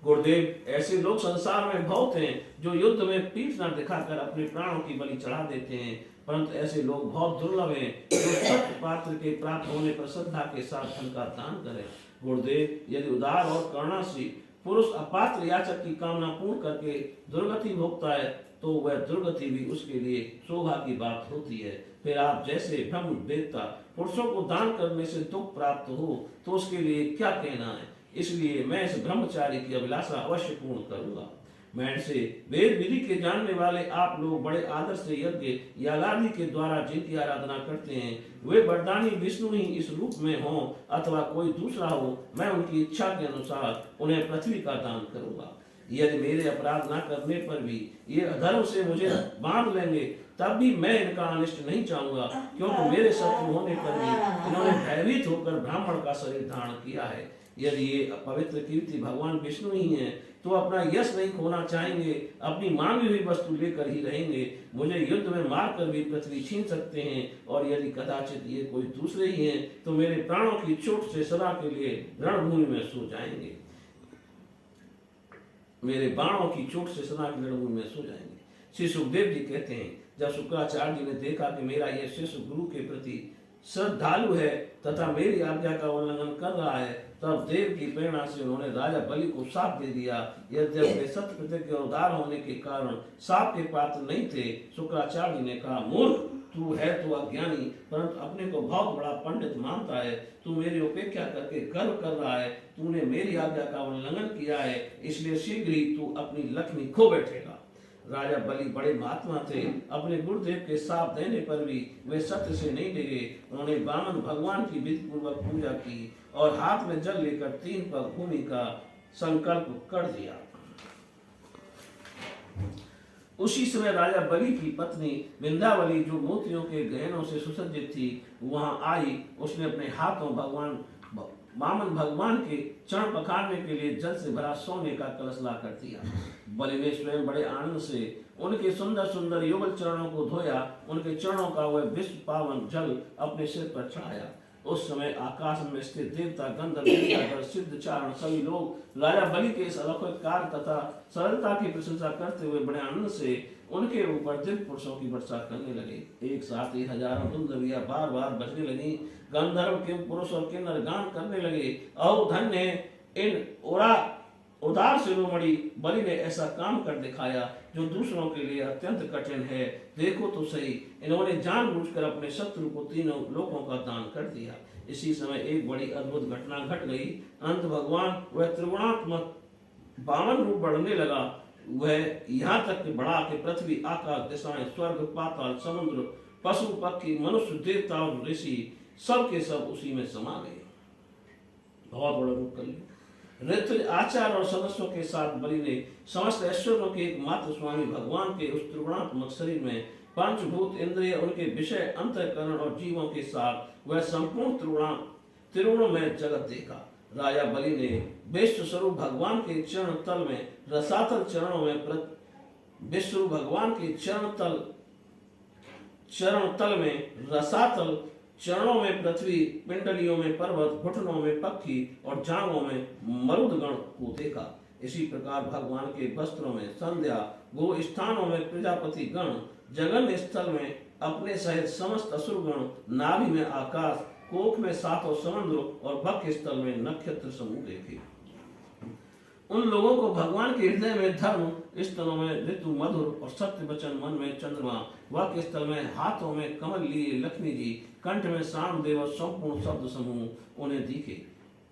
गुरुदेव, ऐसे लोग संसार में बहुत हैं जो युद्ध में पीठ न दिखाकर अपने प्राणों की बलि चढ़ा देते हैं, परंतु ऐसे लोग बहुत दुर्लभ हैं जो सत्य पात्र के प्राप्त होने पर श्रद्धा के साथ धन का दान करें। गुरुदेव, यदि उदार और करुणाशील पुरुष अपात्र याचक की कामना पूर्ण करके दुर्गति भोगता है तो वह दुर्गति भी उसके लिए शोभा की बात होती है। फिर आप जैसे ब्रह्म वेत्ता पुरुषों को दान करने से दुख प्राप्त हो तो उसके लिए क्या कहना है। इसलिए मैं इस ब्रह्मचारी की अभिलाषा अवश्य पूर्ण करूंगा। मैं से वेद विधि के जानने वाले आप लोग बड़े आदर से यज्ञ यागादि के द्वारा जिनकी आराधना करते हैं, वे वरदानी विष्णु ही इस रूप में हो अथवा कोई दूसरा हो, मैं उनकी इच्छा के अनुसार उन्हें पृथ्वी का दान करूंगा। यदि मेरे अपराध न करने पर भी ये अधर्म से मुझे बांध लेंगे तब भी मैं इनका अनिष्ट नहीं चाहूंगा, क्योंकि मेरे शत्रु होने पर भी इन्होंने भयभीत होकर ब्राह्मण का शरीर धारण किया है। यदि ये पवित्र कीर्ति भगवान विष्णु ही हैं तो अपना यश नहीं खोना चाहेंगे, अपनी मांगी हुई वस्तु लेकर ही रहेंगे। मुझे युद्ध में मारकर भी पृथ्वी छीन सकते हैं, और यदि कदाचित ये कोई दूसरे ही हैं तो मेरे प्राणों की चोट से सदा के लिए रणभूमि में सो जाएंगे। मेरे बाणों की चोट से सदा की रणभूमि में सो जाएंगे। श्री सुखदेव जी कहते हैं, जब शुक्राचार्य जी ने देखा कि मेरा यह शिष्य गुरु के प्रति श्रद्धालु है तथा मेरी आज्ञा का उल्लंघन कर रहा है, तब देव की प्रेरणा से उन्होंने राजा बलि को शाप दे दिया। यद्यपि वे सत्य प्रतिज्ञ और उदार होने के कारण शाप के पात्र नहीं थे। शुक्राचार्य जी ने कहा, मूर्ख, तू है तो अज्ञानी, परंतु अपने को बहुत बड़ा पंडित मानता है। तू मेरी उपेक्षा करके गर्व कर रहा है। तूने मेरी आज्ञा का उल्लंघन किया है, इसलिए शीघ्र ही तू अपनी लक्ष्मी खो बैठेगा। राजा बलि बड़े महात्मा थे। अपने गुरुदेव के शाप देने पर भी वे सत्य से नहीं डरे। उन्होंने वामन भगवान की विधि पूर्वक पूजा की और हाथ में जल लेकर 3 पग भूमि का संकल्प कर दिया। उसी समय राजा बलि की पत्नी विंध्यावली, जो मोतियों के गहनों से सुसज्जित थी, वहां आई। उसने अपने हाथों वामन भगवान के चरण पखारने के लिए जल से भरा सोने का कलश ला कर दिया। बलि ने स्वयं बड़े आनंद से उनके सुंदर सुंदर युगल चरणों को धोया। उनके चरणों का वह विश्व पावन जल अपने सिर पर चढ़ाया। उस समय आकाश में स्थित देवता, गंधर्व, सिद्ध चारण सभी लोग राजा बलि के इस अलौकिक कार्य तथा सरलता की प्रशंसा करते हुए बड़े आनंद से उनके ऊपर दिव्य पुरुषों की वर्षा करने लगे। एक साथ ही हजारों दुंदुभियां बार बार बजने लगी। गंधर्व के पुरुष और किन्नर गान करने लगे, औ धन्य इन उदार शिरोमणि बलि ने ऐसा काम कर दिखाया जो दूसरों के लिए अत्यंत कठिन है। देखो तो सही, इन्होंने जानबूझकर अपने शत्रु को 3 लोकों का दान कर दिया। इसी समय एक बड़ी अद्भुत घटना घट गई। अंत भगवान वह त्रिगुणात्मक वामन रूप बढ़ने लगा। वह यहाँ तक कि बढ़ा कि पृथ्वी, आकाश, दिशाएं, स्वर्ग, पाताल, समुद्र, पशु, पक्षी, मनुष्य, देवता और ऋषि सब के सब उसी में समा गए। बहुत बड़ा रूप कर लिया। ऋतु, आचार और सदस्यों के साथ बलि ने समस्त ऐश्वर्यों के एकमात्र स्वामी भगवान के उस त्रिगुणात्मक शरीर में पंचभूत, इंद्रिय, उनके विषय, अंतःकरण और जीवों के साथ वह संपूर्ण त्रिगुणों में जगत देखा। राजा बलि ने विश्व स्वरूप भगवान के चरण तल में रसातल चरणों में विश्व भगवान के चरण तल में रसातल चरणों में पृथ्वी, पिंडलियों में पर्वत, घुटनों में पक्षी और जांघों में मरुदगण को देखा। इसी प्रकार भगवान के वस्त्रों में संध्या, गो स्थानों में प्रजापति गण, जगन स्थल में अपने सहित समस्त असुरगण, नाभि में आकाश, कोख में 7 समुद्र और वक्ष स्थल में नक्षत्र समूह देखे। उन लोगों को भगवान के हृदय में धर्म, स्तनों में ऋतु मधुर और सत्य वचन, मन में चंद्रमा, वक्ष स्थल में हाथों में कमल लिए लक्ष्मी जी, कंठ में सामदेव और संपूर्ण शब्द समूह उन्हें दिखे।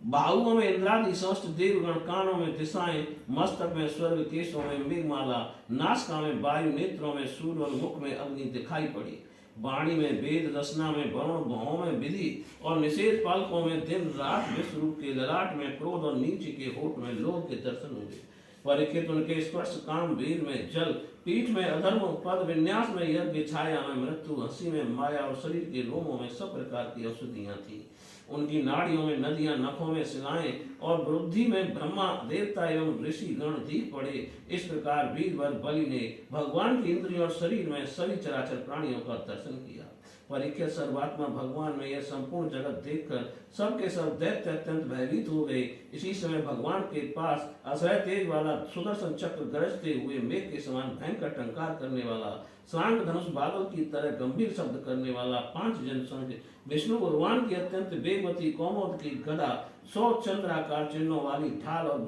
बाहुओं में इंद्रादि समस्त देवगण, कानों में दिशाएं, मस्तक में स्वर्ग, केशों में मेघमाला, नासिका में वायु, नेत्रों में सूर्य और मुख में अग्नि दिखाई पड़ी। वाणी में वेद, रसना में वरुण, भौं में विधि और निषेध, पालकों में दिन रात, विश्व रूप के ललाट में क्रोध और नीचे के होठ में लोभ के दर्शन हुए। परीक्षित उनके स्पर्श, काम, वीर में जल, पीठ में अधर्म, पद विन्यास में यज्ञ, छाया में मृत्यु, हंसी में माया और शरीर के रोमों में सब प्रकार की औषधियां थी। उनकी नाड़ियों में नदियां, नखों में शिलाएं और बुद्धि में ब्रह्मा, देवता एवं ऋषि गण दीप पड़े। इस प्रकार वीरवर बलि ने भगवान की इंद्रियों और शरीर में सभी चराचर प्राणियों का दर्शन किया। परीक्षित सर्वात्मा भगवान में यह संपूर्ण जगत देखकर सबके सब दैत्य अत्यंत भयभीत हो गए। इसी समय भगवान के पास असह्य तेज वाला सुदर्शन चक्र गरजते हुए मेघ के समान भयंकर टंकार करने वाला सांग धनुष बादल की तरह गंभीर शब्द करने वाला 5 जन संघ, विष्णु भगवान की अत्यंत वेगवती कौमोद की गदा, 100 चंद्राकार चिन्हों वाली ढाल और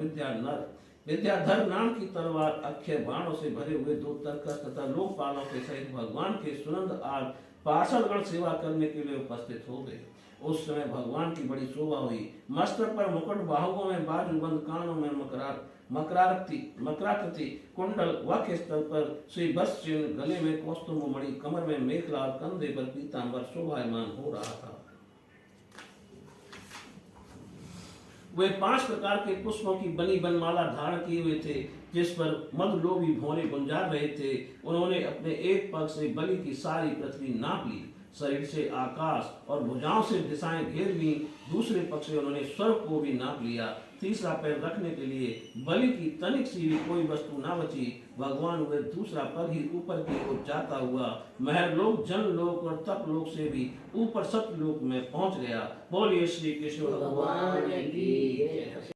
विद्याधर नाम की तलवार, अक्षय बाणों से भरे हुए 2 तरकस तथा लोकपालों के सहित भगवान के सुनंद आज पार्षदगण सेवा करने के लिए उपस्थित हो गए। उस समय भगवान की बड़ी शोभा हुई। मस्तक पर मुकुट, बाहुओं में बाजूबंद, कानों में मकराकृति कुंडल, वक्ष स्थल पर श्री बस चिन्ह, गले में कौस्तुभ मणि, कमर में मेखला और कंधे पर पीतांबर शोभायमान हो रहा था। वे 5 प्रकार के पुष्पों की बनी बनमाला धारण किए हुए थे, जिस पर मधुलोभी भौरे गुंजार रहे थे। उन्होंने अपने एक पग से बलि की सारी पृथ्वी नाप ली, शरीर से आकाश और भुजाओं से दिशाएं घेर ली। दूसरे पग से उन्होंने स्वर्ग को भी नाप लिया। तीसरा पैर रखने के लिए बलि की तनिक सी भी कोई वस्तु ना बची। भगवान वे दूसरा पग ही ऊपर की ओर जाता हुआ महरलोक, जनलोक और तपलोक से भी ऊपर सतलोक में पहुंच गया। बोलिए श्री कृष्ण भगवान की जय।